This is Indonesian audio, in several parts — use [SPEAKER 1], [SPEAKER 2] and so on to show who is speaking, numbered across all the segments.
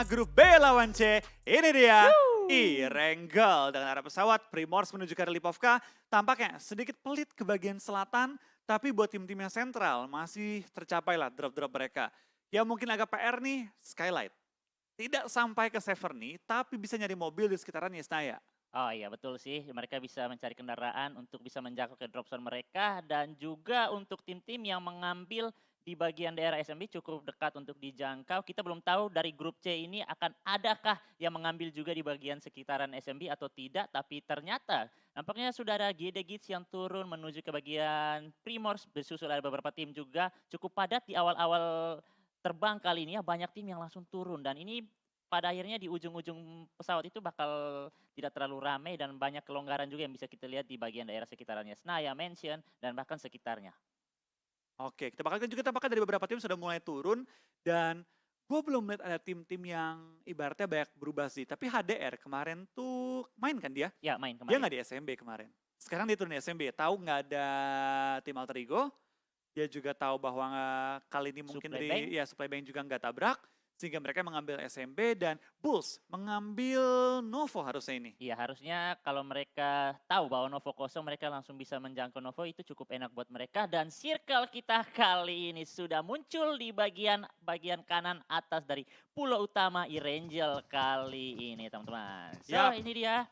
[SPEAKER 1] Grup B lawan C, ini dia Irengel dengan arah pesawat Primors menuju ke Lipovka. Tampaknya sedikit pelit ke bagian selatan, tapi buat tim-tim yang sentral masih tercapai lah drop-drop mereka. Ya mungkin agak PR nih, Skylight. Tidak sampai ke Severny, tapi bisa nyari mobil di sekitaran Yesnaya.
[SPEAKER 2] Oh iya betul sih, mereka bisa mencari kendaraan untuk bisa menjangkau ke drop zone mereka dan juga untuk tim-tim yang mengambil di bagian daerah SMB cukup dekat untuk dijangkau. Kita belum tahu dari grup C ini akan adakah yang mengambil juga di bagian sekitaran SMB atau tidak, tapi ternyata nampaknya sudah ada GD Gits yang turun menuju ke bagian Primors, disusul ada beberapa tim juga cukup padat di awal-awal terbang kali ini ya, banyak tim yang langsung turun dan ini pada akhirnya di ujung-ujung pesawat itu bakal tidak terlalu ramai dan banyak kelonggaran juga yang bisa kita lihat di bagian daerah sekitarannya Senaya, Mansion, dan bahkan sekitarnya.
[SPEAKER 1] Oke, kita bakal juga tampaknya dari beberapa tim sudah mulai turun dan gue belum lihat ada tim-tim yang ibaratnya banyak berubah sih. Tapi HDR kemarin tuh main kan dia?
[SPEAKER 2] Ya, main
[SPEAKER 1] Dia
[SPEAKER 2] kemarin.
[SPEAKER 1] nggak di SMB kemarin. Sekarang dia turun di SMB. Tahu nggak ada tim Alter Ego. Dia juga tahu bahwa kali ini mungkin
[SPEAKER 2] Supply bank.
[SPEAKER 1] dari ya supply bank juga nggak tabrak. Sehingga mereka mengambil SMB dan Bulls mengambil Novo harusnya ini.
[SPEAKER 2] Iya, harusnya kalau mereka tahu bahwa Novo kosong, mereka langsung bisa menjangkau Novo, itu cukup enak buat mereka. Dan circle kita kali ini sudah muncul di bagian kanan atas dari pulau utama Irangel kali ini, teman-teman. So,
[SPEAKER 1] Yap.
[SPEAKER 2] ini dia.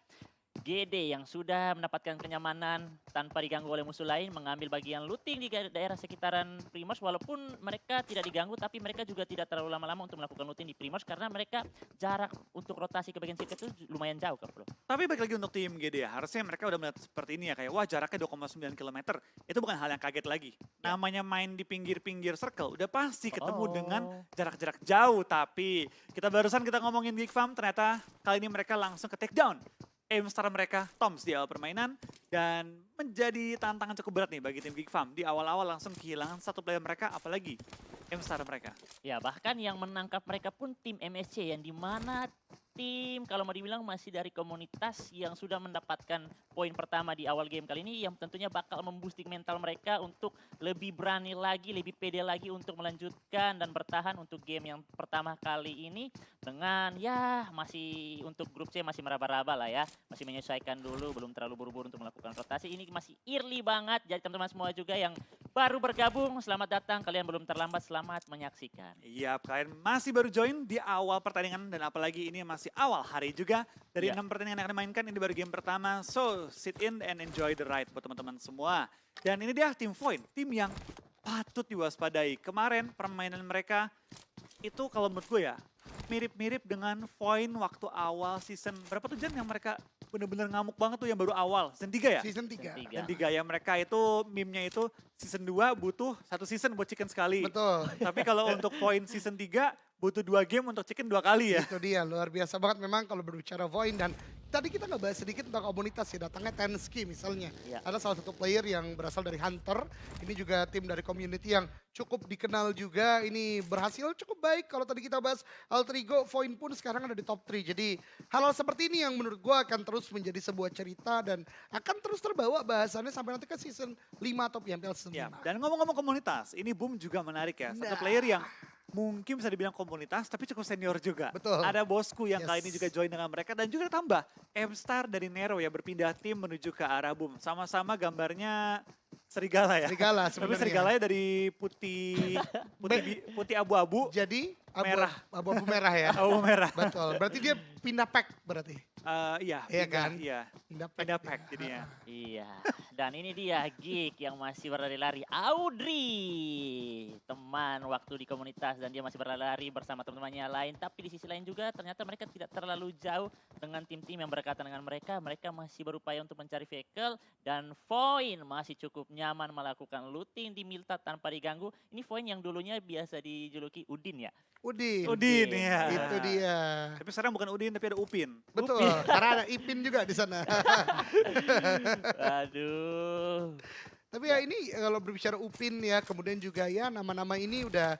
[SPEAKER 2] GD yang sudah mendapatkan kenyamanan tanpa diganggu oleh musuh lain, mengambil bagian looting di daerah sekitaran Primors, walaupun mereka tidak diganggu tapi mereka juga tidak terlalu lama-lama untuk melakukan looting di Primors karena mereka jarak untuk rotasi ke bagian sirkuit itu lumayan jauh kan bro.
[SPEAKER 1] Tapi balik lagi untuk tim GD ya, harusnya mereka udah melihat seperti ini ya, kayak wah jaraknya 2,9 km, itu bukan hal yang kaget lagi.
[SPEAKER 2] Ya.
[SPEAKER 1] Namanya main di pinggir-pinggir circle, udah pasti ketemu dengan
[SPEAKER 2] Oh.
[SPEAKER 1] jarak-jarak jauh, tapi barusan kita ngomongin Geek Farm, ternyata kali ini mereka langsung ke take down. Aim star mereka, Toms di awal permainan, dan menjadi tantangan cukup berat nih bagi tim Geek Farm. Di awal-awal langsung kehilangan satu player mereka, apalagi aim star mereka.
[SPEAKER 2] Ya bahkan yang menangkap mereka pun tim MSC yang dimana tim kalau mau dibilang masih dari komunitas yang sudah mendapatkan poin pertama di awal game kali ini yang tentunya bakal memboosting mental mereka untuk lebih berani lagi, lebih pede lagi untuk melanjutkan dan bertahan untuk game yang pertama kali ini dengan ya masih untuk grup C masih meraba-raba lah ya, masih menyesuaikan dulu, belum terlalu buru-buru untuk melakukan rotasi. Ini masih early banget, jadi teman-teman semua juga yang baru bergabung, selamat datang, kalian belum terlambat, selamat menyaksikan.
[SPEAKER 1] Iya, kalian masih baru join di awal pertandingan dan apalagi ini masih awal hari juga. Dari
[SPEAKER 2] Iya.
[SPEAKER 1] 6 pertandingan yang akan dimainkan, ini baru game pertama. So, sit in and enjoy the ride buat teman-teman semua. Dan ini dia tim Void, tim yang patut diwaspadai. Kemarin permainan mereka itu kalau menurut gue ya, mirip-mirip dengan Void waktu awal season. Berapa tuh Jan yang mereka bener-bener ngamuk banget tuh yang baru awal? Season 3 ya?
[SPEAKER 3] Season 3.
[SPEAKER 1] Dan 3 ya mereka itu meme-nya itu season 2 butuh 1 season buat chicken sekali.
[SPEAKER 3] Betul.
[SPEAKER 1] Tapi kalau untuk poin season 3 butuh 2 game untuk chicken 2 kali ya.
[SPEAKER 3] Itu dia, luar biasa banget memang kalau berbicara Void. Dan tadi kita nggak bahas sedikit tentang komunitas ya, datangnya Tenski misalnya.
[SPEAKER 2] Ya.
[SPEAKER 3] Ada salah satu player yang berasal dari Hunter. Ini juga tim dari community yang cukup dikenal juga. Ini berhasil cukup baik. Kalau tadi kita bahas Alter Ego, Void pun sekarang ada di top 3. Jadi hal-hal seperti ini yang menurut gua akan terus menjadi sebuah cerita dan akan terus terbawa bahasannya sampai nanti ke season 5 atau PMPL season
[SPEAKER 1] Ya,
[SPEAKER 3] 5.
[SPEAKER 1] dan ngomong-ngomong komunitas, ini Boom juga menarik ya. Satu
[SPEAKER 3] Nah.
[SPEAKER 1] player yang mungkin bisa dibilang komunitas tapi cukup senior juga.
[SPEAKER 3] Betul.
[SPEAKER 1] Ada bosku yang
[SPEAKER 3] Yes.
[SPEAKER 1] kali ini juga join dengan mereka dan juga tambah M-Star dari Nero ya berpindah tim menuju ke arah Boom. Sama-sama gambarnya serigala ya.
[SPEAKER 3] Serigala
[SPEAKER 1] Tapi
[SPEAKER 3] sebenarnya.
[SPEAKER 1] serigalanya dari putih abu-abu,
[SPEAKER 3] Jadi
[SPEAKER 1] Merah.
[SPEAKER 3] abu-abu merah ya.
[SPEAKER 1] abu merah.
[SPEAKER 3] Betul. Berarti dia pindah pack berarti.
[SPEAKER 1] Iya,
[SPEAKER 3] Iya
[SPEAKER 1] pindah,
[SPEAKER 3] kan?
[SPEAKER 1] Iya, pindah pack jadinya.
[SPEAKER 2] Iya, dan ini dia Geek yang masih berlari-lari. Audrey, teman waktu di komunitas dan dia masih berlari-lari bersama teman-temannya lain. Tapi di sisi lain juga ternyata mereka tidak terlalu jauh dengan tim-tim yang berdekatan dengan mereka. Mereka masih berupaya untuk mencari vehicle dan Void masih cukup nyaman melakukan looting di Miltat tanpa diganggu. Ini Void yang dulunya biasa dijuluki Udin ya.
[SPEAKER 3] Udin.
[SPEAKER 1] Udin ya.
[SPEAKER 3] Itu dia.
[SPEAKER 1] Tapi sekarang bukan Udin tapi ada Upin.
[SPEAKER 3] Betul, karena ada Ipin juga di sana.
[SPEAKER 2] Aduh.
[SPEAKER 3] Tapi ya ini kalau berbicara Upin ya, kemudian juga ya nama-nama ini udah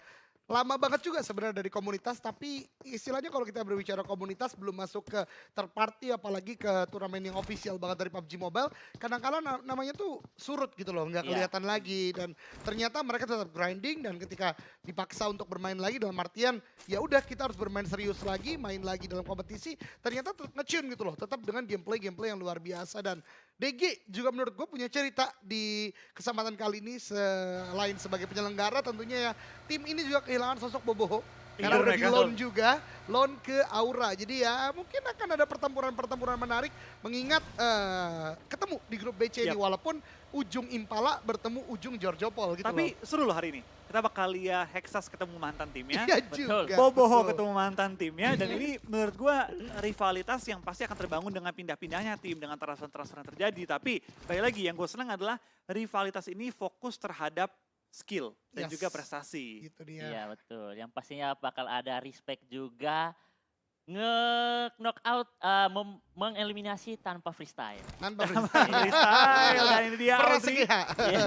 [SPEAKER 3] lama banget juga sebenarnya dari komunitas, tapi istilahnya kalau kita berbicara komunitas belum masuk ke third party apalagi ke turnamen yang official banget dari PUBG Mobile, kadang-kadang namanya tuh surut gitu loh, nggak
[SPEAKER 2] Iya.
[SPEAKER 3] kelihatan lagi dan ternyata mereka tetap grinding dan ketika dipaksa untuk bermain lagi dalam artian ya udah kita harus bermain serius lagi, main lagi dalam kompetisi, ternyata tetap nge-tune gitu loh, tetap dengan gameplay yang luar biasa dan DG juga menurut gue punya cerita di kesempatan kali ini selain sebagai penyelenggara tentunya ya tim ini juga kehilangan sosok Boboho karena
[SPEAKER 1] Iya,
[SPEAKER 3] udah di
[SPEAKER 1] mereka.
[SPEAKER 3] loan juga, loan ke Aura. Jadi ya mungkin akan ada pertempuran-pertempuran menarik mengingat ketemu di grup BC ini
[SPEAKER 1] Yap.
[SPEAKER 3] walaupun ujung Impala bertemu ujung Giorgiopol gitu
[SPEAKER 1] Tapi
[SPEAKER 3] loh.
[SPEAKER 1] seru loh hari ini. Kita bakal lihat Hexas ketemu mantan timnya.
[SPEAKER 3] Iya
[SPEAKER 2] Betul.
[SPEAKER 3] juga.
[SPEAKER 1] Boboho
[SPEAKER 3] betul.
[SPEAKER 1] ketemu mantan timnya dan ini menurut gua rivalitas yang pasti akan terbangun dengan pindah-pindahnya tim dengan transfer-transfer yang terjadi. Tapi balik lagi yang gue senang adalah rivalitas ini fokus terhadap skill dan
[SPEAKER 3] Yes.
[SPEAKER 1] juga prestasi.
[SPEAKER 3] Gitu dia.
[SPEAKER 2] Iya betul. Yang pastinya bakal ada respect juga. Nge-knockout, mengeliminasi tanpa freestyle.
[SPEAKER 3] Tanpa
[SPEAKER 1] Freestyle dan ini dia
[SPEAKER 3] Beras
[SPEAKER 1] Audrey.
[SPEAKER 3] ya.
[SPEAKER 2] Iya.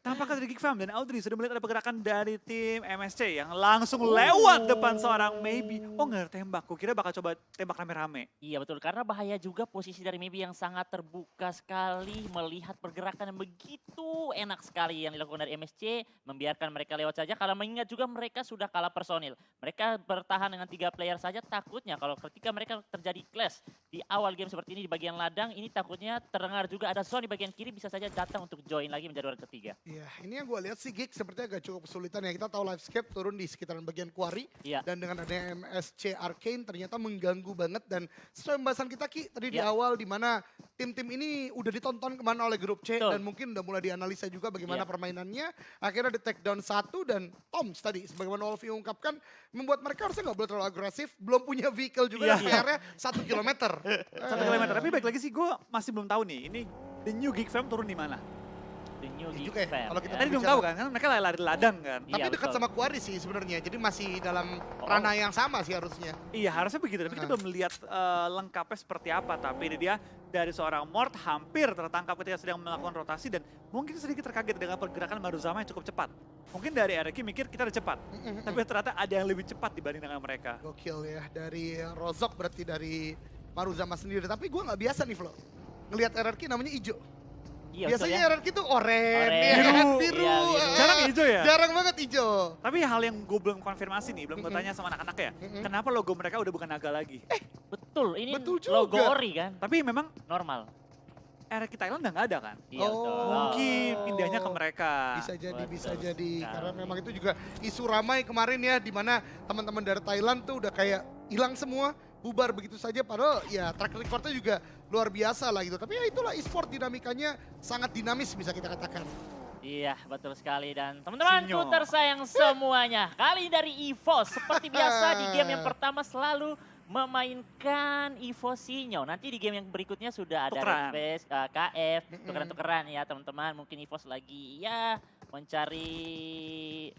[SPEAKER 1] Tampaknya dari Geek Fam dan Audrey sudah melihat ada pergerakan dari tim MSC yang langsung lewat depan seorang Maybe. Oh nggak tembak, kukira bakal coba tembak rame-rame.
[SPEAKER 2] Iya betul, karena bahaya juga posisi dari Maybe yang sangat terbuka sekali melihat pergerakan yang begitu enak sekali yang dilakukan dari MSC, membiarkan mereka lewat saja. Kalau mengingat juga mereka sudah kalah personil. Mereka bertahan dengan 3 player saja, takutnya kalau ketika mereka terjadi clash di awal game seperti ini di bagian ladang, ini takutnya terdengar juga ada zone di bagian kiri bisa saja datang untuk join lagi menjadi orang ketiga.
[SPEAKER 3] Iya, ini yang gue lihat sih Gig sepertinya agak cukup kesulitan ya. Kita tahu Livescape turun di sekitaran bagian Quarry.
[SPEAKER 2] Iya.
[SPEAKER 3] Dan dengan adanya MSC Arcane ternyata mengganggu banget. Dan sesuai pembahasan kita Ki, tadi di
[SPEAKER 2] Iya.
[SPEAKER 3] awal di mana tim-tim ini udah ditonton kemana oleh grup C.
[SPEAKER 2] Betul.
[SPEAKER 3] Dan mungkin udah mulai dianalisa juga bagaimana
[SPEAKER 2] Iya.
[SPEAKER 3] permainannya. Akhirnya di take down 1 dan Toms tadi sebagaimana Wolfie ungkapkan. Membuat mereka harusnya nggak boleh terlalu agresif. Belum punya vehicle juga
[SPEAKER 1] Iya.
[SPEAKER 3] dan PR-nya 1 kilometer.
[SPEAKER 1] 1 kilometer. Tapi balik lagi sih gue masih belum tahu nih. Ini The New Geek Fam turun di mana?
[SPEAKER 2] The new
[SPEAKER 3] Iya
[SPEAKER 2] Geek
[SPEAKER 3] juga ya,
[SPEAKER 2] Fam,
[SPEAKER 3] kalau kita
[SPEAKER 1] Tadi belum
[SPEAKER 3] bicara-
[SPEAKER 1] tahu kan mereka lari ladang kan.
[SPEAKER 2] Iya,
[SPEAKER 3] Tapi dekat
[SPEAKER 2] betul.
[SPEAKER 3] sama Quarry sih sebenarnya. Jadi masih dalam
[SPEAKER 2] Oh.
[SPEAKER 3] ranah yang sama sih harusnya.
[SPEAKER 1] Iya harusnya begitu, tapi kita belum melihat lengkapnya seperti apa. Tapi ini dia dari seorang Mort hampir tertangkap ketika sedang melakukan rotasi dan mungkin sedikit terkaget dengan pergerakan Maruzama yang cukup cepat. Mungkin dari RQ mikir kita udah cepat, tapi ternyata ada yang lebih cepat dibanding dengan mereka.
[SPEAKER 3] Gokil ya, dari Rozok berarti dari Maruzama sendiri. Tapi gue nggak biasa nih Flo, ngelihat RRQ namanya hijau.
[SPEAKER 2] Iya, betul
[SPEAKER 3] Biasanya
[SPEAKER 2] ya.
[SPEAKER 3] RRQ tuh oranye,
[SPEAKER 2] Oranye.
[SPEAKER 3] ya kan?
[SPEAKER 1] Biru.
[SPEAKER 3] Biru.
[SPEAKER 2] Iya, biru.
[SPEAKER 3] ah.
[SPEAKER 1] Jarang hijau ya?
[SPEAKER 3] Jarang banget hijau.
[SPEAKER 1] Tapi hal yang gue belum konfirmasi nih, belum gue
[SPEAKER 3] Mm-mm.
[SPEAKER 1] tanya sama anak-anak ya,
[SPEAKER 3] Mm-mm.
[SPEAKER 1] kenapa logo mereka udah bukan naga lagi?
[SPEAKER 2] Betul, ini
[SPEAKER 3] Betul
[SPEAKER 2] logo
[SPEAKER 3] juga.
[SPEAKER 2] ori kan,
[SPEAKER 1] Tapi memang
[SPEAKER 2] normal.
[SPEAKER 1] RRQ Thailand udah nggak ada kan?
[SPEAKER 2] Iya,
[SPEAKER 3] Oh.
[SPEAKER 2] betul.
[SPEAKER 1] Mungkin pindahnya ke mereka.
[SPEAKER 3] Bisa jadi, bisa
[SPEAKER 2] Betul
[SPEAKER 3] jadi.
[SPEAKER 2] sekali.
[SPEAKER 3] Karena memang itu juga isu ramai kemarin ya, di mana teman-teman dari Thailand tuh udah kayak hilang semua, bubar begitu saja. Padahal ya track recordnya juga luar biasa lah gitu. Tapi ya itulah e-sport dinamikanya sangat dinamis bisa kita katakan.
[SPEAKER 2] Iya, betul sekali. Dan teman-temanku
[SPEAKER 1] Sinyo.
[SPEAKER 2] tersayang semuanya, kali ini dari EVOS, seperti biasa di game yang pertama selalu memainkan EVOS Sinyo. Nanti di game yang berikutnya sudah ada
[SPEAKER 1] Tukeran.
[SPEAKER 2] Red Face, KF, tukeran-tukeran ya teman-teman. Mungkin EVOS lagi ya mencari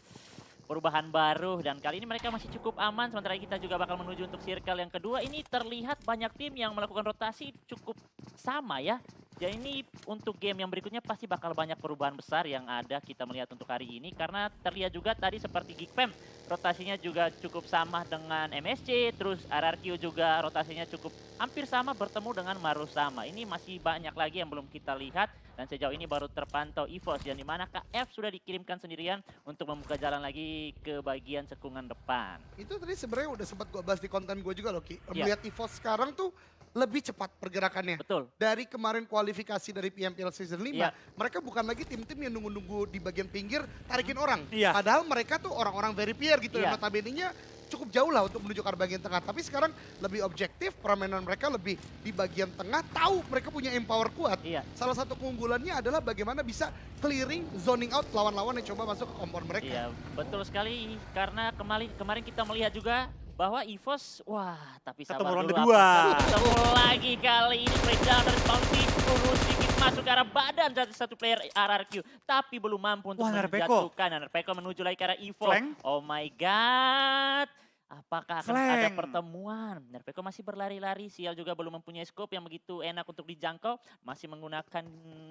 [SPEAKER 2] perubahan baru dan kali ini mereka masih cukup aman sementara kita juga bakal menuju untuk circle yang kedua. Ini terlihat banyak tim yang melakukan rotasi cukup sama ya. Jadi ini untuk game yang berikutnya pasti bakal banyak perubahan besar yang ada kita melihat untuk hari ini karena terlihat juga tadi seperti Geek Fam rotasinya juga cukup sama dengan MSC, terus RRQ juga rotasinya cukup hampir sama bertemu dengan Maruzama. Ini masih banyak lagi yang belum kita lihat dan sejauh ini baru terpantau EVOS yang dimana KF sudah dikirimkan sendirian untuk membuka jalan lagi ke bagian cekungan depan.
[SPEAKER 3] Itu tadi sebenarnya udah sempat gue bahas di konten gue juga loh Ki.
[SPEAKER 2] Iya.
[SPEAKER 3] Melihat EVOS sekarang tuh lebih cepat pergerakannya.
[SPEAKER 2] Betul.
[SPEAKER 3] Dari kemarin kualifikasi dari PMPL Season 5,
[SPEAKER 2] Iya.
[SPEAKER 3] mereka bukan lagi tim-tim yang nunggu-nunggu di bagian pinggir, tarikin orang.
[SPEAKER 1] Iya.
[SPEAKER 3] Padahal mereka tuh orang-orang very peer gitu,
[SPEAKER 2] Iya.
[SPEAKER 3] yang notabene-nya cukup jauh lah untuk menuju ke arah bagian tengah. Tapi sekarang lebih objektif, permainan mereka lebih di bagian tengah, tahu mereka punya empower kuat.
[SPEAKER 2] Iya.
[SPEAKER 3] Salah satu keunggulannya adalah bagaimana bisa clearing, zoning out lawan-lawan yang coba masuk ke kompor mereka.
[SPEAKER 2] Iya, betul sekali karena kemarin kita melihat juga bahwa EVOS, wah tapi
[SPEAKER 1] Ketemu
[SPEAKER 2] sabar
[SPEAKER 1] ronde
[SPEAKER 2] dulu.
[SPEAKER 1] dua.
[SPEAKER 2] apakah ketemu lagi kali ini breakdown dari Bounty turun sedikit masuk ke arah badan dari satu player RRQ. Tapi belum mampu untuk
[SPEAKER 1] Wah, Narpeko.
[SPEAKER 2] menjatuhkan. Narpeko menuju lagi ke arah EVO.
[SPEAKER 1] Flank.
[SPEAKER 2] Oh my god. Apakah akan ada
[SPEAKER 1] Flank.
[SPEAKER 2] pertemuan? Nerveko masih berlari-lari, Sial juga belum mempunyai scope yang begitu enak untuk dijangkau. Masih menggunakan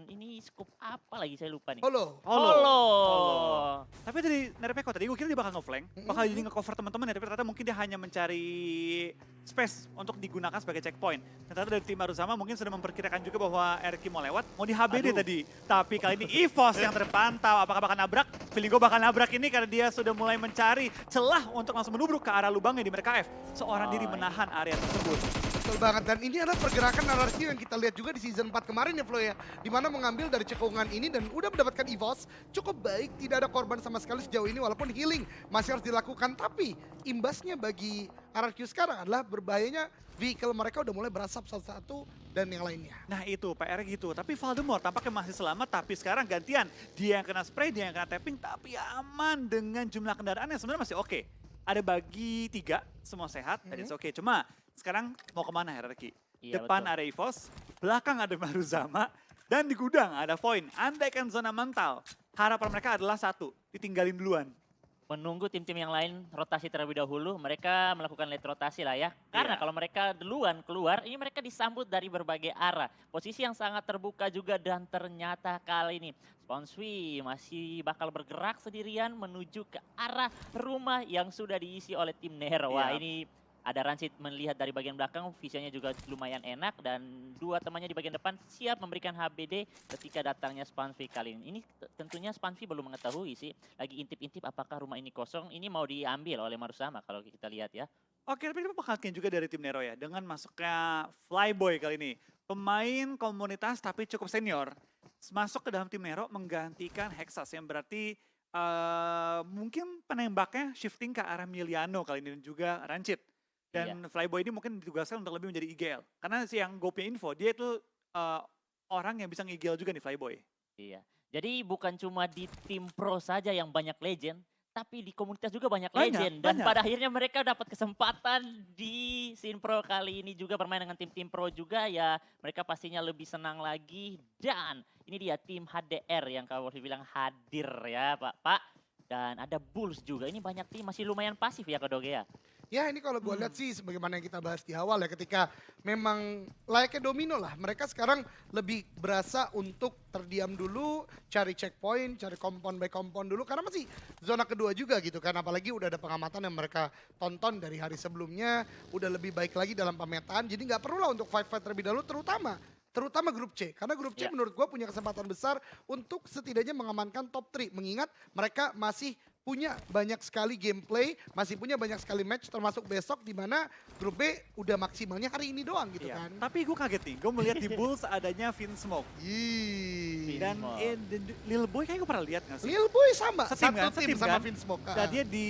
[SPEAKER 2] ini scope apa lagi saya lupa nih.
[SPEAKER 3] Holo.
[SPEAKER 2] Holo.
[SPEAKER 1] Tapi dari Nerpeko tadi gue kira dia bakal nge-flank, bakal jadi nge-cover teman-teman ya, tapi ternyata mungkin dia hanya mencari space untuk digunakan sebagai checkpoint. Dan ternyata dari tim Aruzama mungkin sudah memperkirakan juga bahwa Erki mau lewat, mau di HBD
[SPEAKER 2] Aduh.
[SPEAKER 1] tadi. Tapi kali ini EVOS yang terpantau, apakah bakal nabrak? Feeling gue bakal nabrak ini karena dia sudah mulai mencari celah untuk langsung menubruk ke arah lubangnya di mereka F. Seorang diri
[SPEAKER 2] Oh,
[SPEAKER 1] menahan area tersebut.
[SPEAKER 3] Betul banget, dan ini adalah pergerakan narasi yang kita lihat juga di season 4 kemarin ya Flo ya. Dimana mengambil dari cekungan ini dan udah mendapatkan EVOS cukup baik, tidak ada korban sama sekali sejauh ini walaupun healing masih harus dilakukan. Tapi imbasnya bagi RRQ sekarang adalah berbahayanya vehicle mereka udah mulai berasap satu-satu dan yang lainnya.
[SPEAKER 1] Nah itu PR gitu, tapi Voldemort tampaknya masih selamat, tapi sekarang gantian. Dia yang kena spray, dia yang kena tapping, tapi aman dengan jumlah kendaraan yang sebenarnya masih oke. Ada bagi 3, semua sehat, dan it's okay. Cuma sekarang mau kemana hierarki?
[SPEAKER 2] Iya,
[SPEAKER 1] Depan
[SPEAKER 2] betul.
[SPEAKER 1] ada EVOS, belakang ada Maruzama, dan di gudang ada Void. Andaikan zona mental, harapan mereka adalah satu, ditinggalin duluan.
[SPEAKER 2] Menunggu tim-tim yang lain rotasi terlebih dahulu, mereka melakukan late rotasi lah ya. Karena
[SPEAKER 1] Iya.
[SPEAKER 2] kalau mereka duluan keluar, ini mereka disambut dari berbagai arah. Posisi yang sangat terbuka juga dan ternyata kali ini Sponsui masih bakal bergerak sendirian menuju ke arah rumah yang sudah diisi oleh tim Nero. Wah
[SPEAKER 1] Iya.
[SPEAKER 2] ini ada Rancid melihat dari bagian belakang, visionnya juga lumayan enak dan dua temannya di bagian depan siap memberikan HBD ketika datangnya Spanvi kali ini. Ini tentunya Spanvi belum mengetahui sih, lagi intip-intip apakah rumah ini kosong, ini mau diambil oleh Maruzama kalau kita lihat ya.
[SPEAKER 1] Oke, tapi itu perhatian juga dari tim Nero ya, dengan masuknya Flyboy kali ini. Pemain komunitas tapi cukup senior, masuk ke dalam tim Nero menggantikan Hexas yang berarti mungkin penembaknya shifting ke arah Miliano kali ini dan juga Rancid. Dan Flyboy ini mungkin ditugaskan untuk lebih menjadi IGL. Karena si yang gue punya info, dia itu orang yang bisa nge-IGL juga nih Flyboy.
[SPEAKER 2] Iya, jadi bukan cuma di tim pro saja yang banyak legend, tapi di komunitas juga banyak
[SPEAKER 1] Banyak,
[SPEAKER 2] legend. Dan
[SPEAKER 1] banyak.
[SPEAKER 2] pada akhirnya mereka dapat kesempatan di scene pro kali ini juga bermain dengan tim-tim pro juga ya. Mereka pastinya lebih senang lagi. Dan ini dia tim HDR yang kalau bilang hadir ya Pak. Dan ada Bulls juga, ini banyak tim masih lumayan pasif ya Kak Doge ya.
[SPEAKER 3] Ya ini kalau gue lihat sih sebagaimana yang kita bahas di awal ya, ketika memang layaknya domino lah. Mereka sekarang lebih berasa untuk terdiam dulu, cari checkpoint, cari compound by compound dulu. Karena masih zona kedua juga gitu kan. Apalagi udah ada pengamatan yang mereka tonton dari hari sebelumnya. Udah lebih baik lagi dalam pemetaan. Jadi nggak perlu lah untuk fight-fight terlebih dahulu, terutama grup C. Karena grup C
[SPEAKER 2] Ya.
[SPEAKER 3] menurut gue punya kesempatan besar untuk setidaknya mengamankan top 3. Mengingat mereka masih punya banyak sekali gameplay, masih punya banyak sekali match termasuk besok di mana grup B udah maksimalnya hari ini doang gitu
[SPEAKER 1] Iya.
[SPEAKER 3] kan.
[SPEAKER 1] Tapi gue kaget nih, gue melihat di Bulls adanya Vin Smoke.
[SPEAKER 3] Ih.
[SPEAKER 1] Dan Lil Boy kayaknya gue pernah lihat gak sih?
[SPEAKER 3] Lil Boy sama,
[SPEAKER 1] Setim
[SPEAKER 3] satu
[SPEAKER 1] kan?
[SPEAKER 3] tim
[SPEAKER 1] Setim
[SPEAKER 3] sama
[SPEAKER 1] kan?
[SPEAKER 3] Vince Smoke.
[SPEAKER 1] Dan dia di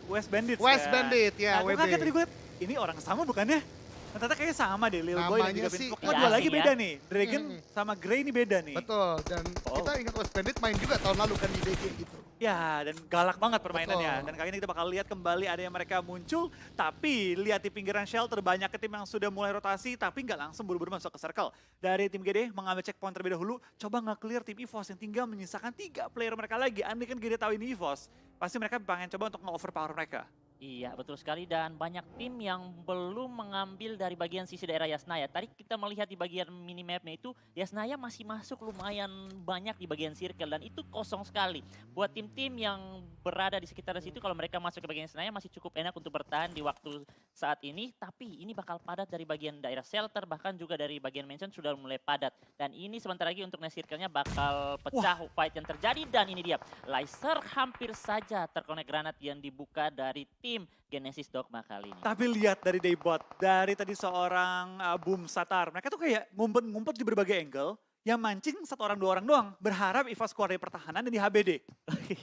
[SPEAKER 1] West Bandits
[SPEAKER 3] West
[SPEAKER 1] kan?
[SPEAKER 3] Bandit ya,
[SPEAKER 1] Nah, gue
[SPEAKER 3] WB.
[SPEAKER 1] kaget tadi gue liat, ini orang sama bukannya? Nah, ternyata kayaknya sama deh, Lil Boy dan
[SPEAKER 3] Namanya
[SPEAKER 1] juga Vin
[SPEAKER 3] sih,
[SPEAKER 1] Smoke.
[SPEAKER 2] iya
[SPEAKER 1] Dua lagi
[SPEAKER 2] asing ya.
[SPEAKER 1] beda nih, Dragon
[SPEAKER 3] Mm-mm.
[SPEAKER 1] sama Grey ini beda nih.
[SPEAKER 3] Betul, dan
[SPEAKER 2] Oh.
[SPEAKER 3] kita ingat West Bandit main juga tahun lalu kan di DG gitu.
[SPEAKER 1] Ya, dan galak banget permainannya.
[SPEAKER 3] Betul.
[SPEAKER 1] Dan kali ini kita bakal lihat kembali ada yang mereka muncul, tapi lihat di pinggiran shelter banyak tim yang sudah mulai rotasi, tapi nggak langsung buru-buru masuk ke circle. Dari tim GD mengambil checkpoint terlebih dahulu, coba nge-clear tim EVOS yang tinggal menyisakan 3 player mereka lagi. Andai kan GD tahu ini EVOS, pasti mereka pengen coba untuk nge-overpower mereka.
[SPEAKER 2] Iya betul sekali dan banyak tim yang belum mengambil dari bagian sisi daerah Yasnaya. Tadi kita melihat di bagian minimapnya itu Yasnaya masih masuk lumayan banyak di bagian circle dan itu kosong sekali. Buat tim-tim yang berada di sekitar situ kalau mereka masuk ke bagian Yasnaya masih cukup enak untuk bertahan di waktu saat ini. Tapi ini bakal padat dari bagian daerah shelter bahkan juga dari bagian mansion sudah mulai padat. Dan ini sebentar lagi untuk next circle-nya bakal pecah fight yang terjadi dan ini dia. Laser hampir saja terkonek granat yang dibuka dari tim Genesis Dogma kali ini.
[SPEAKER 1] Tapi lihat dari Daybot, dari tadi seorang Boom Satar, mereka tuh kayak ngumpet-ngumpet di berbagai angle, yang mancing 1 orang 2 orang doang, berharap EVOS keluar dari pertahanan dan di HBD.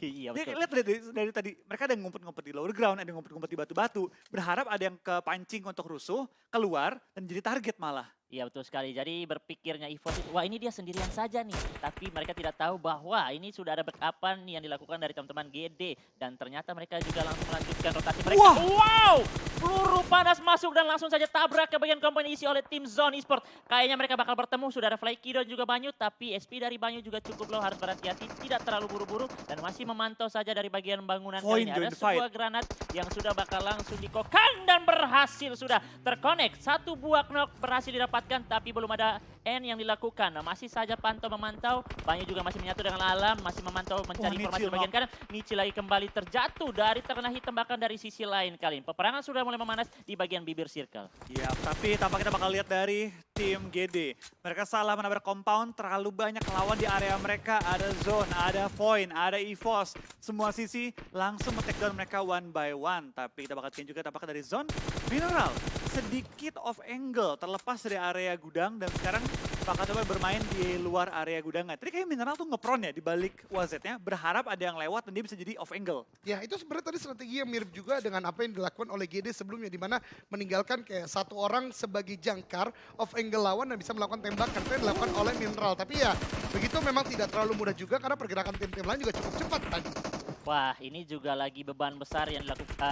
[SPEAKER 2] Iya
[SPEAKER 1] Dia
[SPEAKER 2] betul.
[SPEAKER 1] lihat dari tadi, mereka ada yang ngumpet-ngumpet di lower ground, ada yang ngumpet-ngumpet di batu-batu, berharap ada yang kepancing untuk rusuh, keluar, dan jadi target malah.
[SPEAKER 2] Iya betul sekali. Jadi berpikirnya EVOS itu, wah ini dia sendirian saja nih. Tapi mereka tidak tahu bahwa ini sudah ada backupan yang dilakukan dari teman-teman GD. Dan ternyata mereka juga langsung melanjutkan rotasi mereka.
[SPEAKER 1] Wah!
[SPEAKER 2] Wow! Peluru cukup panas masuk dan langsung saja tabrak ke bagian komponen isi oleh tim Zone Esport. Kayaknya mereka bakal bertemu, sudah ada Flyki dan juga Banyu, tapi SP dari Banyu juga cukup low, harus berhati-hati, tidak terlalu buru-buru dan masih memantau saja dari bagian bangunan kali ini.
[SPEAKER 1] Join
[SPEAKER 2] Ada
[SPEAKER 1] the fight.
[SPEAKER 2] sebuah granat yang sudah bakal langsung dikokang dan berhasil sudah terkonek. Satu buah knock berhasil didapatkan, tapi belum ada N yang dilakukan. Nah, masih saja pantau memantau, Banyu juga masih menyatu dengan alam, masih memantau mencari informasi
[SPEAKER 1] Nichil
[SPEAKER 2] di bagian kanan. Nichil lagi kembali terjatuh dari terkena hit tembakan dari sisi lain kali ini. Peperangan sudah mulai memanas di bagian bibir circle.
[SPEAKER 1] Ya, tapi tampak kita bakal lihat dari tim GD. Mereka salah menabrak compound, terlalu banyak lawan di area mereka. Ada Zone, ada Void, ada EVOS. Semua sisi langsung men-take down mereka one by one. Tapi kita bakal lihat juga tampaknya dari Zone. Mineral, sedikit off angle, terlepas dari area gudang. Dan sekarang bakal coba bermain di luar area gudangan. Tadi kayak Mineral tuh ngepron ya di balik wazzetnya. Berharap ada yang lewat dan dia bisa jadi off angle.
[SPEAKER 3] Ya itu sebenarnya tadi strategi yang mirip juga dengan apa yang dilakukan oleh GD sebelumnya. Di mana meninggalkan kayak satu orang sebagai jangkar off angle lawan dan bisa melakukan tembakan. Itu yang dilakukan oleh Mineral. Tapi ya begitu memang tidak terlalu mudah juga karena pergerakan tim-tim lain juga cukup cepat tadi.
[SPEAKER 2] Wah, ini juga lagi beban besar yang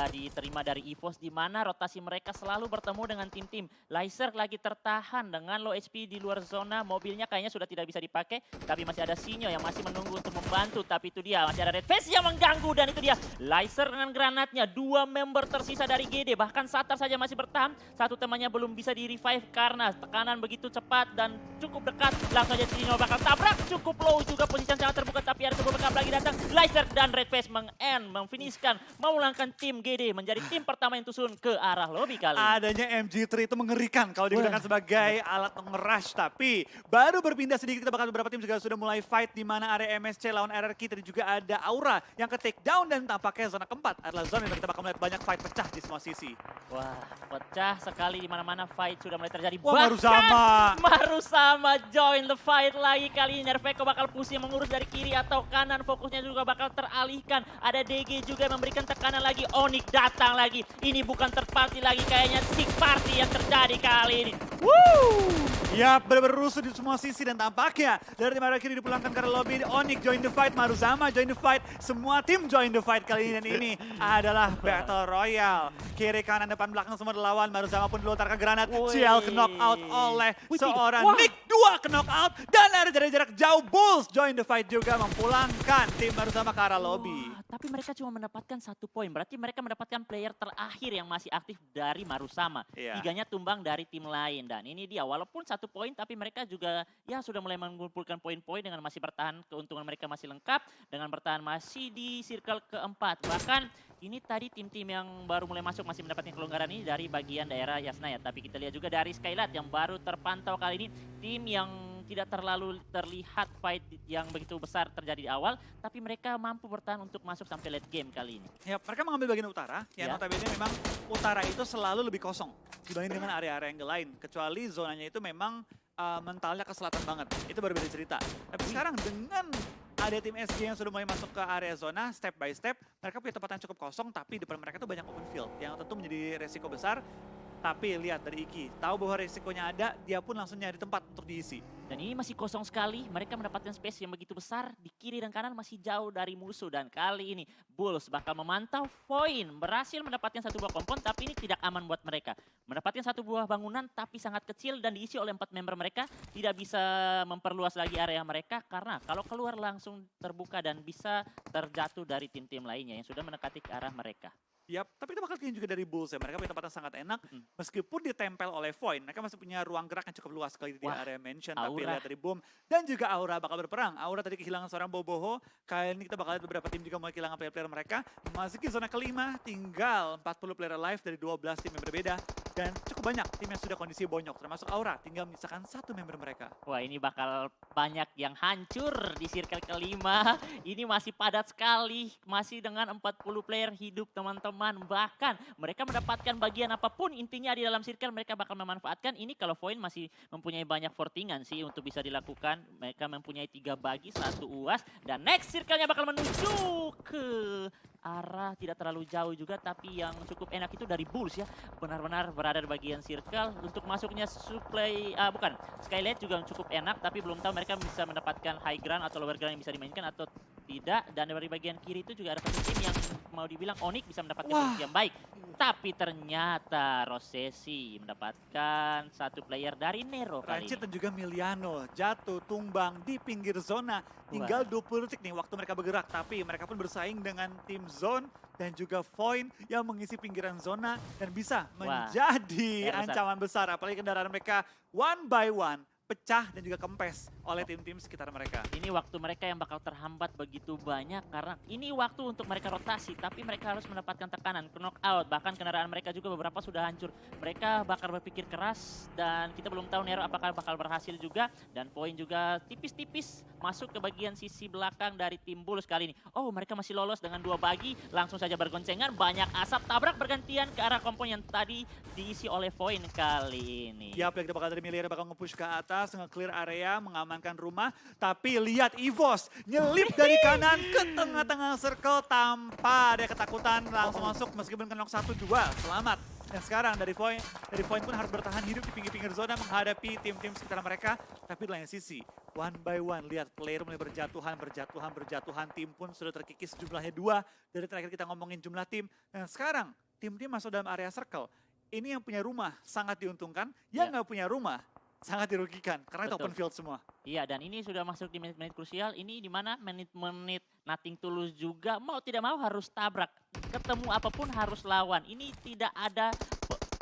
[SPEAKER 2] diterima dari EVOS, di mana rotasi mereka selalu bertemu dengan tim-tim. Laser lagi tertahan dengan low HP di luar zona, mobilnya kayaknya sudah tidak bisa dipakai, tapi masih ada Sinyo yang masih menunggu untuk membantu. Tapi itu dia, masih ada Red Face yang mengganggu, dan itu dia Laser dengan granatnya. Dua member tersisa dari GD, bahkan Satar saja masih bertahan. Satu temannya belum bisa di-revive karena tekanan begitu cepat dan cukup dekat. Langsung aja Sinyo bakal tabrak, cukup low juga, posisi yang sangat terbuka, tapi ada sebuah backup lagi datang. Laser dan Red Face memfinishkan, memulangkan tim GD menjadi tim pertama yang tusun ke arah lobby kali.
[SPEAKER 1] Adanya MG3 itu mengerikan kalau digunakan sebagai alat nge-rush. Tapi baru berpindah sedikit, kita bakal beberapa tim juga sudah mulai fight di mana area MSC lawan RRQ. Tadi juga ada Aura yang ke take down dan tampaknya zona keempat adalah zona yang kita bakal melihat banyak fight pecah di semua sisi.
[SPEAKER 2] Wah, pecah sekali di mana-mana, fight sudah mulai terjadi.
[SPEAKER 1] Wah,
[SPEAKER 2] Maruzama join the fight lagi kali ini. Nerveko bakal pusing mengurus dari kiri atau kanan, fokusnya juga bakal teralihkan. Ada DG juga yang memberikan tekanan lagi. Onyx datang lagi. Ini bukan third party lagi, kayaknya sick party yang terjadi kali ini.
[SPEAKER 1] Woo! Ya, benar-benar rusuh di semua sisi dan tampaknya dari tim arah kiri dipulangkan ke arah lobby. Onyx join the fight, Maruzama join the fight. Semua tim join the fight kali ini dan ini adalah Battle Royale. Kiri, kanan, depan, belakang semua dilawan. Maruzama pun dilontarkan granat. CL ke knock out oleh seorang Nick. Dua ke knock out dan dari jarak jauh Bulls join the fight juga memulangkan tim Maruzama ke arah lobby.
[SPEAKER 2] Wah, tapi mereka cuma mendapatkan 1 poin. Berarti mereka mendapatkan player terakhir yang masih aktif dari Maruzama.
[SPEAKER 1] Iya.
[SPEAKER 2] Tiganya tumbang dari tim lain. Dan ini dia, walaupun 1 poin, tapi mereka juga ya sudah mulai mengumpulkan poin-poin dengan masih bertahan. Keuntungan mereka masih lengkap. Dengan bertahan masih di circle keempat. Bahkan ini tadi tim-tim yang baru mulai masuk masih mendapatkan kelonggaran ini dari bagian daerah Yasnaya. Tapi kita lihat juga dari Skylat yang baru terpantau kali ini. Tim yang tidak terlalu terlihat fight yang begitu besar terjadi di awal, tapi mereka mampu bertahan untuk masuk sampai late game kali ini.
[SPEAKER 1] Ya, mereka mengambil bagian utara, yang
[SPEAKER 2] Ya.
[SPEAKER 1] notabene memang utara itu selalu lebih kosong dibanding dengan area-area yang lain. Kecuali zonanya itu memang mentalnya ke selatan banget, itu baru beda cerita. Tapi sekarang dengan ada tim SG yang sudah mulai masuk ke area zona, step by step, mereka punya tempat yang cukup kosong, tapi depan mereka tuh banyak open field, yang tentu menjadi resiko besar. Tapi lihat dari Iki, tahu bahwa resikonya ada, dia pun langsung nyari tempat untuk diisi.
[SPEAKER 2] Dan ini masih kosong sekali, mereka mendapatkan space yang begitu besar, di kiri dan kanan masih jauh dari musuh. Dan kali ini Bulls bakal memantau Void, berhasil mendapatkan 1 buah kompon, tapi ini tidak aman buat mereka. Mendapatkan 1 buah bangunan, tapi sangat kecil dan diisi oleh 4 member mereka, tidak bisa memperluas lagi area mereka, karena kalau keluar langsung terbuka dan bisa terjatuh dari tim-tim lainnya yang sudah mendekati ke arah mereka.
[SPEAKER 1] Yap, tapi kita bakal lihat juga dari Bulls ya. Mereka punya tempat yang sangat enak. Meskipun ditempel oleh Void, mereka masih punya ruang gerak yang cukup luas sekali di area mention. Tapi lihat dari Boom dan juga Aura bakal berperang. Aura tadi kehilangan seorang Boboho. Kali ini kita bakal lihat beberapa tim juga mulai kehilangan player-player mereka. Memasuki zona kelima, tinggal 40 player alive dari 12 tim yang berbeda. Dan cukup banyak tim yang sudah kondisi bonyok, termasuk Aura. Tinggal menyisakan 1 member mereka.
[SPEAKER 2] Wah, ini bakal banyak yang hancur di circle kelima. Ini masih padat sekali, masih dengan 40 player hidup teman-teman. Bahkan mereka mendapatkan bagian apapun, intinya di dalam circle mereka bakal memanfaatkan. Ini kalau Void masih mempunyai banyak fortingan sih untuk bisa dilakukan. Mereka mempunyai 3 bagi, 1 UAS. Dan next circle-nya bakal menuju ke arah tidak terlalu jauh juga, tapi yang cukup enak itu dari Bulls ya. Benar-benar berada di bagian circle. Untuk masuknya supply, Skylight juga cukup enak, tapi belum tahu mereka bisa mendapatkan high ground atau lower ground yang bisa dimainkan atau tidak. Dan dari bagian kiri itu juga ada satu tim yang mau dibilang Onyx bisa mendapatkan
[SPEAKER 1] Wah.
[SPEAKER 2] posisi yang baik. Tapi ternyata Rosesi mendapatkan satu player dari Nero kali
[SPEAKER 1] Rancid
[SPEAKER 2] ini.
[SPEAKER 1] dan juga Miliano jatuh tumbang di pinggir zona. Tinggal 20 detik nih waktu mereka bergerak. Tapi mereka pun bersaing dengan tim Zone dan juga Void yang mengisi pinggiran zona. Dan bisa
[SPEAKER 2] Wah,
[SPEAKER 1] menjadi
[SPEAKER 2] besar.
[SPEAKER 1] ancaman besar. Apalagi kendaraan mereka one by one pecah dan juga kempes oleh tim-tim sekitar mereka.
[SPEAKER 2] Ini waktu mereka yang bakal terhambat begitu banyak karena ini waktu untuk mereka rotasi, tapi mereka harus mendapatkan tekanan, knockout, bahkan kendaraan mereka juga beberapa sudah hancur. Mereka bakal berpikir keras dan kita belum tahu Nero apakah bakal berhasil juga, dan poin juga tipis-tipis masuk ke bagian sisi belakang dari tim Bulls kali ini. Oh, mereka masih lolos dengan 2 bagi, langsung saja bergoncengan, banyak asap tabrak bergantian ke arah kompon yang tadi diisi oleh Void kali ini.
[SPEAKER 1] Ya, kita bakal dari Miliar bakal nge-push ke atas, nge-clear area, mengamankan rumah. Tapi lihat EVOS nyelip dari kanan ke tengah-tengah circle tanpa ada ketakutan. Langsung masuk meskipun kena knock 1-2. Selamat. Dan sekarang dari Void pun harus bertahan hidup di pinggir-pinggir zona menghadapi tim-tim sekitar mereka. Tapi di lain sisi, one by one, lihat player mulai berjatuhan. Tim pun sudah terkikis jumlahnya 2. Dari terakhir kita ngomongin jumlah tim. Dan sekarang, tim-tim masuk dalam area circle. Ini yang punya rumah sangat diuntungkan, yang nggak punya rumah sangat dirugikan. Karena itu
[SPEAKER 2] Betul.
[SPEAKER 1] open field semua.
[SPEAKER 2] Iya, dan ini sudah masuk di menit-menit krusial. Ini di mana menit-menit nothing tulus juga mau tidak mau harus tabrak. Ketemu apapun harus lawan. Ini tidak ada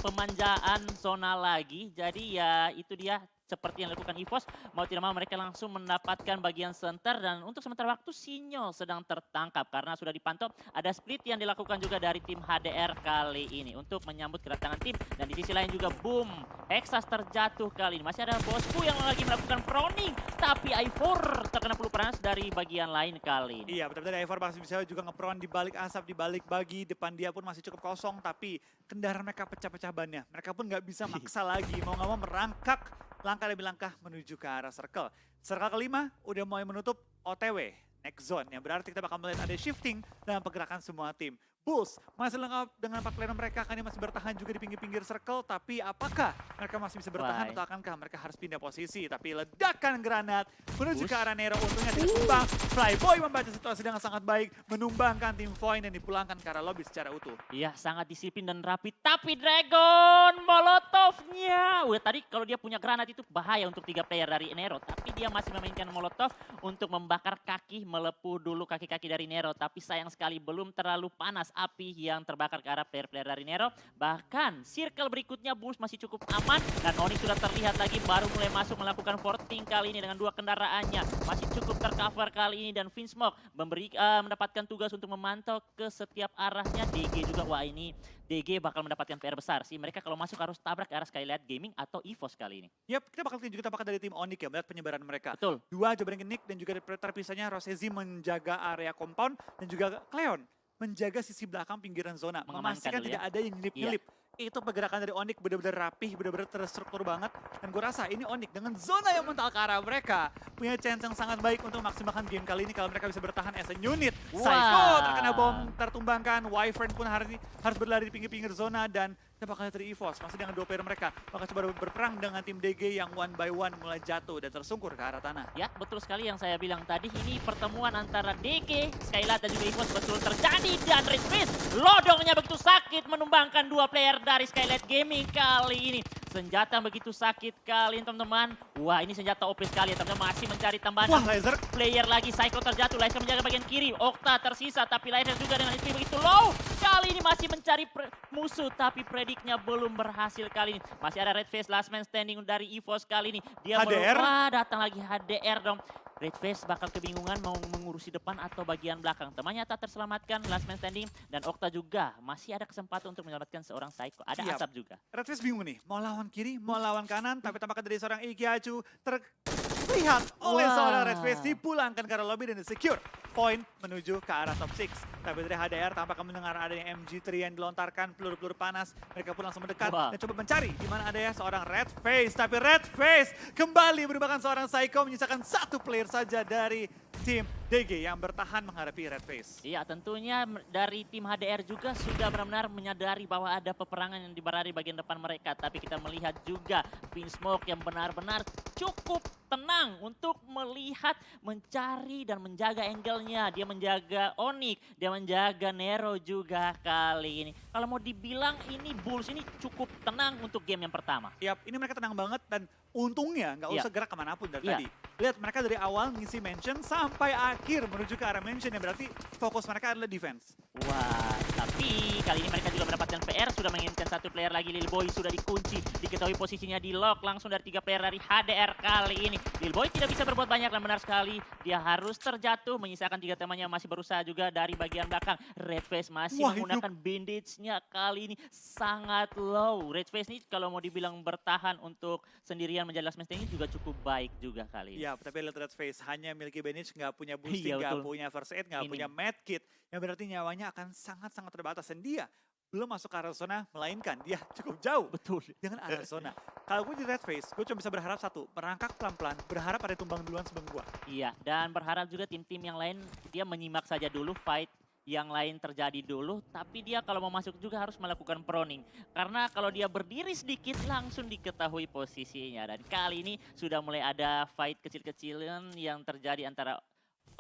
[SPEAKER 2] pemanjaan zona lagi. Jadi ya itu dia seperti yang dilakukan EVOS. Mau tidak mau mereka langsung mendapatkan bagian center dan untuk sementara waktu Sinyo sedang tertangkap karena sudah dipantau. Ada split yang dilakukan juga dari tim HDR kali ini untuk menyambut kedatangan tim. Dan di sisi lain juga boom, Hexas terjatuh kali ini. Masih ada bosku yang lagi melakukan proning. Tapi i4 terkena peluru panas dari bagian lain kali ini.
[SPEAKER 1] Iya, betul-betul Ivor masih bisa juga ngepron di balik asap, di balik bagi. Depan dia pun masih cukup kosong, tapi kendaraan mereka pecah-pecah bannya. Mereka pun nggak bisa maksa lagi. Mau nggak mau merangkak langkah demi langkah menuju ke arah circle. Circle kelima udah mulai menutup OTW, next zone. Yang berarti kita bakal melihat ada shifting dalam pergerakan semua tim. Bulls masih lengkap dengan 4 player mereka, kan masih bertahan juga di pinggir-pinggir circle. Tapi apakah mereka masih bisa bertahan atau akankah mereka harus pindah posisi? Tapi ledakan granat menuju ke arah Nero, untungnya tidak tumbang. Flyboy membaca situasi dengan sangat baik, menumbangkan tim Void dan dipulangkan ke arah lobby secara utuh.
[SPEAKER 2] Iya, sangat disiplin dan rapi. Tapi Dragon Molotovnya. Wah, tadi kalau dia punya granat itu bahaya untuk 3 player dari Nero. Tapi dia masih memainkan Molotov untuk membakar kaki, melepuh dulu kaki-kaki dari Nero. Tapi sayang sekali belum terlalu panas api yang terbakar ke arah player-player dari Nero. Bahkan circle berikutnya Bulls masih cukup aman. Dan Onyx sudah terlihat lagi baru mulai masuk melakukan porting kali ini dengan 2 kendaraannya. Masih cukup tercover kali ini dan Vinsmoke mendapatkan tugas untuk memantau ke setiap arahnya. DG juga, wah ini DG bakal mendapatkan PR besar sih. Mereka kalau masuk harus tabrak ke arah Skylight Gaming atau EVOS kali ini.
[SPEAKER 1] Yap, kita bakal juga tampakkan dari tim Onyx ya, melihat penyebaran mereka.
[SPEAKER 2] Betul.
[SPEAKER 1] 2 Jobring Nick dan juga terpisahnya Rosezi menjaga area compound dan juga Cleon menjaga sisi belakang pinggiran zona.
[SPEAKER 2] Mengamankan
[SPEAKER 1] Memastikan
[SPEAKER 2] dulu
[SPEAKER 1] tidak ada yang nyelip-nyelip. Itu pergerakan dari Onyx benar-benar rapih, benar-benar terstruktur banget. Dan gue rasa ini Onyx dengan zona yang mental ke arah mereka punya chance yang sangat baik untuk memaksimalkan game kali ini kalau mereka bisa bertahan as a unit.
[SPEAKER 2] Wah.
[SPEAKER 1] Psycho terkena bom tertumbangkan, Wyvern pun harus berlari di pinggir-pinggir zona dan kita bakal lihat dari EVOS masih dengan 2 player mereka bakal coba berperang dengan tim DG yang one by one mulai jatuh dan tersungkur ke arah tanah.
[SPEAKER 2] Ya, betul sekali yang saya bilang tadi. Ini pertemuan antara DG, Skylight dan juga EVOS betul terjadi. Dan Red Fist lodongnya begitu sakit menumbangkan 2 player dari Skylight Gaming kali ini. Senjata begitu sakit kali ini teman-teman. Wah, ini senjata OP sekali ya teman-teman. Masih mencari tambahan.
[SPEAKER 1] Wah, laser.
[SPEAKER 2] Player lagi, Psycho terjatuh. Laser menjaga bagian kiri. Okta tersisa, tapi laser juga dengan HP begitu low. Kali ini masih mencari musuh, tapi prediknya belum berhasil kali ini. Masih ada Red Face last man standing dari EVOS kali ini. Dia
[SPEAKER 1] HDR?
[SPEAKER 2] wah, datang lagi HDR dong. Red Face bakal kebingungan mau mengurusi depan atau bagian belakang. Temannya tak terselamatkan, last man standing. Dan Okta juga masih ada kesempatan untuk menyelamatkan seorang Psycho. Ada
[SPEAKER 1] Siap.
[SPEAKER 2] asap juga.
[SPEAKER 1] Red Fist bingung nih, mau lawan kiri, mau lawan kanan, tapi tampaknya dari seorang Ikiachu terlihat oleh
[SPEAKER 2] Wah.
[SPEAKER 1] seorang Red Fist dipulangkan ke arah lobby dan secure point menuju ke arah top 6. Tapi dari HDR tampaknya mendengar adanya MG3 yang dilontarkan, peluru-peluru panas, mereka pun langsung mendekat
[SPEAKER 2] Wah.
[SPEAKER 1] dan coba mencari di mana adanya seorang Red Face. Tapi Red Face kembali merupakan seorang Psycho menyisakan 1 player saja dari tim DG yang bertahan menghadapi Red Face.
[SPEAKER 2] Iya, tentunya dari tim HDR juga sudah benar-benar menyadari bahwa ada peperangan yang berada di bagian depan mereka. Tapi kita melihat juga Vinsmoke yang benar-benar cukup tenang untuk melihat, mencari dan menjaga angle-nya. Dia menjaga Onyx, dia menjaga Nero juga kali ini. Kalau mau dibilang ini Bulls ini cukup tenang untuk game yang pertama.
[SPEAKER 1] Yap, ini mereka tenang banget dan untungnya nggak
[SPEAKER 2] Iya.
[SPEAKER 1] usah gerak kemanapun dari
[SPEAKER 2] Iya.
[SPEAKER 1] tadi. Lihat mereka dari awal ngisi mansion sampai akhir menuju ke arah mansion yang berarti fokus mereka adalah defense.
[SPEAKER 2] Wah, tapi kali ini mereka juga mendapatkan PR, sudah menginginkan satu player lagi. Lilboy sudah dikunci, diketahui posisinya di lock langsung dari 3 player dari HDR kali ini. Lilboy tidak bisa berbuat banyak dan benar sekali. Dia harus terjatuh, menyisakan 3 temannya masih berusaha juga dari bagian belakang. Redface masih
[SPEAKER 1] Wah,
[SPEAKER 2] menggunakan bandage-nya kali ini sangat low. Redface ini kalau mau dibilang bertahan untuk sendirian menjadi last man standing juga cukup baik juga kali ini.
[SPEAKER 1] Ya, tapi lihat Red Face hanya miliki bandage, nggak punya boosting,
[SPEAKER 2] Iya,
[SPEAKER 1] nggak
[SPEAKER 2] betul.
[SPEAKER 1] punya first aid, nggak
[SPEAKER 2] Minim.
[SPEAKER 1] punya medkit. Yang berarti nyawanya akan sangat-sangat terbatas. Dan dia belum masuk ke arah zona, melainkan dia cukup jauh
[SPEAKER 2] Betul.
[SPEAKER 1] dengan arah zona. Kalau gue di Red Face, gue cuma bisa berharap satu, merangkak pelan-pelan, berharap ada tumbang duluan sebelum gue.
[SPEAKER 2] Iya, dan berharap juga tim-tim yang lain dia menyimak saja dulu fight yang lain terjadi dulu, tapi dia kalau mau masuk juga harus melakukan proning. Karena kalau dia berdiri sedikit langsung diketahui posisinya. Dan kali ini sudah mulai ada fight kecil-kecilan yang terjadi antara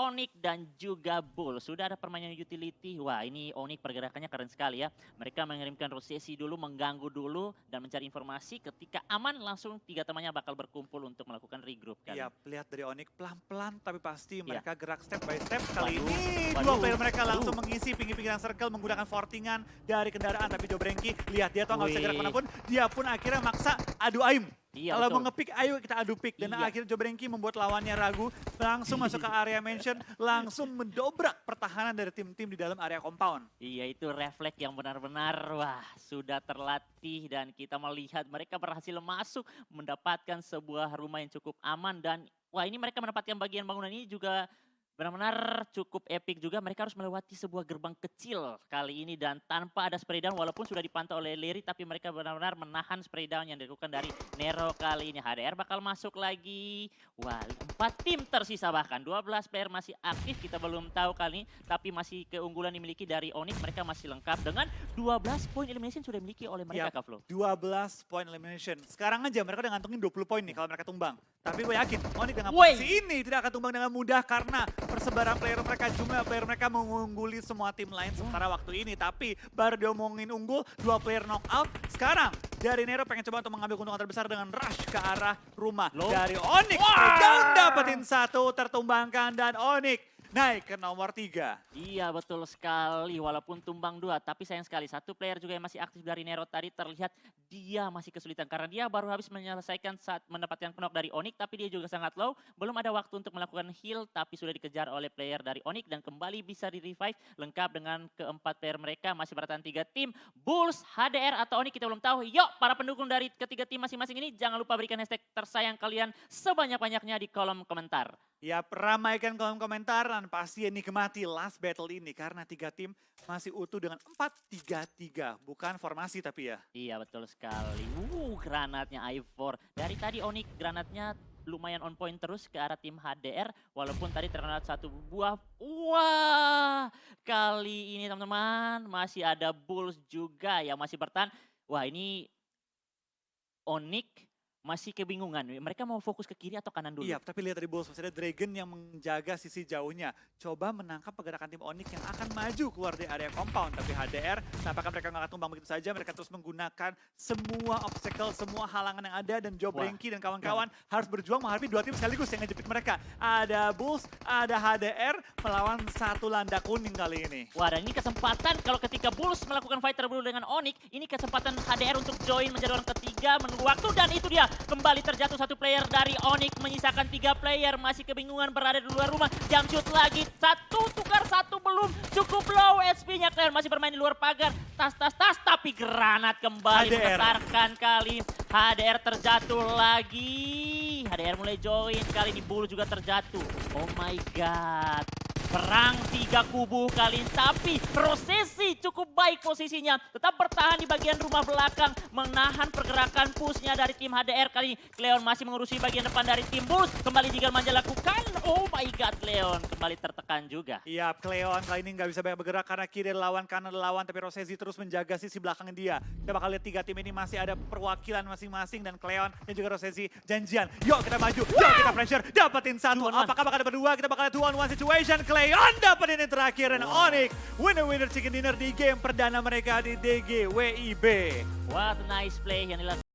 [SPEAKER 2] Onyx dan juga Bull. Sudah ada permainan utility. Wah, ini Onyx pergerakannya keren sekali ya. Mereka mengirimkan Rosesi dulu, mengganggu dulu, dan mencari informasi. Ketika aman, langsung 3 temannya bakal berkumpul untuk melakukan regroup. Kali.
[SPEAKER 1] Iya, lihat dari Onyx pelan-pelan tapi pasti
[SPEAKER 2] Iya.
[SPEAKER 1] mereka gerak step by step. Kali
[SPEAKER 2] Waduh,
[SPEAKER 1] ini dua
[SPEAKER 2] waduh,
[SPEAKER 1] player mereka
[SPEAKER 2] waduh.
[SPEAKER 1] langsung mengisi pinggir-pinggiran circle menggunakan fortingan dari kendaraan. Tapi Jobrenki, lihat dia tuh nggak bisa gerak
[SPEAKER 2] Wih.
[SPEAKER 1] manapun. Dia pun akhirnya maksa adu aim.
[SPEAKER 2] Iya,
[SPEAKER 1] Kalau mau
[SPEAKER 2] betul.
[SPEAKER 1] nge-pick, ayo kita adu pick. Dan
[SPEAKER 2] Iya.
[SPEAKER 1] akhirnya Jobrenki membuat lawannya ragu. Langsung masuk ke area mansion. Langsung mendobrak pertahanan dari tim-tim di dalam area compound.
[SPEAKER 2] Iya, itu refleks yang benar-benar wah sudah terlatih dan kita melihat mereka berhasil masuk mendapatkan sebuah rumah yang cukup aman dan wah ini mereka mendapatkan bagian bangunan ini juga benar-benar cukup epic juga. Mereka harus melewati sebuah gerbang kecil kali ini dan tanpa ada spray down walaupun sudah dipantau oleh Lery tapi mereka benar-benar menahan spray down yang dilakukan dari Nero kali ini. HDR bakal masuk lagi. Wah, 4 tim tersisa bahkan 12 player masih aktif, kita belum tahu kali ini tapi masih keunggulan dimiliki dari Onyx. Mereka masih lengkap dengan 12 poin elimination sudah dimiliki oleh mereka,
[SPEAKER 1] Yap.
[SPEAKER 2] Kak Flo.
[SPEAKER 1] 12 point elimination. Sekarang aja mereka udah ngantongin 20 poin nih kalau mereka tumbang. Tapi gue yakin Onyx dengan
[SPEAKER 2] Woi.
[SPEAKER 1] posisi ini tidak akan tumbang dengan mudah karena persebaran player mereka, jumlah player mereka mengungguli semua tim lain sementara waktu ini. Tapi baru diomongin unggul, 2 player knockout. Sekarang dari Nero pengen coba untuk mengambil keuntungan terbesar dengan rush ke arah rumah
[SPEAKER 2] Loh.
[SPEAKER 1] dari Onyx. Down dapetin 1, tertumbangkan dan Onyx naik ke nomor 3.
[SPEAKER 2] Iya betul sekali, walaupun tumbang 2, tapi sayang sekali satu player juga yang masih aktif dari Nero tadi terlihat dia masih kesulitan karena dia baru habis menyelesaikan saat mendapatkan knock dari Onyx tapi dia juga sangat low, belum ada waktu untuk melakukan heal tapi sudah dikejar oleh player dari Onyx dan kembali bisa di-revive lengkap dengan keempat player mereka masih bertahan 3 tim, Bulls, HDR atau Onyx kita belum tahu. Yuk para pendukung dari ketiga tim masing-masing ini jangan lupa berikan hashtag tersayang kalian sebanyak-banyaknya di kolom komentar.
[SPEAKER 1] Ya, ramaikan kolom komentar dan pasti nikmati last battle ini karena 3 tim masih utuh dengan 4-3-3, bukan formasi tapi ya.
[SPEAKER 2] Iya betul sekali. Granatnya Ivor. Dari tadi Onyx granatnya lumayan on point terus ke arah tim HDR. Walaupun tadi terkena 1 buah. Wah, kali ini teman-teman masih ada Bulls juga yang masih bertahan. Wah ini Onyx masih kebingungan. Mereka mau fokus ke kiri atau kanan dulu?
[SPEAKER 1] Iya, tapi lihat dari Bulls, masih ada Dragon yang menjaga sisi jauhnya. Coba menangkap pergerakan tim Onyx yang akan maju keluar dari area compound. Tapi HDR, tampaknya mereka nggak akan tumbang begitu saja. Mereka terus menggunakan semua obstacle, semua halangan yang ada. Dan Jobrenki dan kawan-kawan harus berjuang menghadapi 2 tim sekaligus yang ngejepit mereka. Ada Bulls, ada HDR melawan 1 landa kuning kali ini.
[SPEAKER 2] Wah, dan ini kesempatan kalau ketika Bulls melakukan fight terlebih dahulu dengan Onyx, ini kesempatan HDR untuk join menjadi orang ketiga, menunggu waktu, dan itu dia. Kembali terjatuh 1 player dari Onyx, menyisakan 3 player, masih kebingungan berada di luar rumah. Jump shoot lagi, 1 tukar 1 belum, cukup low HP-nya, Claire masih bermain di luar pagar. Tas, tapi granat kembali
[SPEAKER 1] HDR.
[SPEAKER 2] membesarkan kali. HDR terjatuh lagi. HDR mulai join, kali ini Bull juga terjatuh. Oh my god. Perang 3 kubu kali ini, tapi Rosesi cukup baik posisinya. Tetap bertahan di bagian rumah belakang, menahan pergerakan pushnya dari tim HDR kali ini. Cleon masih mengurusi bagian depan dari tim Bulls. Kembali Jigal Manja lakukan. Oh my god, Cleon kembali tertekan juga.
[SPEAKER 1] Iya, Cleon kali ini nggak bisa banyak bergerak karena kiri lawan, kanan lawan. Tapi Rosesi terus menjaga sisi belakang dia. Kita bakal lihat 3 tim ini masih ada perwakilan masing-masing. Dan Cleon dan juga Rosesi janjian. Yuk kita maju, yuk kita pressure. Dapetin satu.
[SPEAKER 2] 2-on-1.
[SPEAKER 1] Apakah bakal ada berdua? Kita bakal lihat 2-on-1 situation. Cleon dapetin yang terakhir. Dan Onyx winner chicken dinner di game perdana mereka di DG WIB.
[SPEAKER 2] What a nice play yang dilakukan.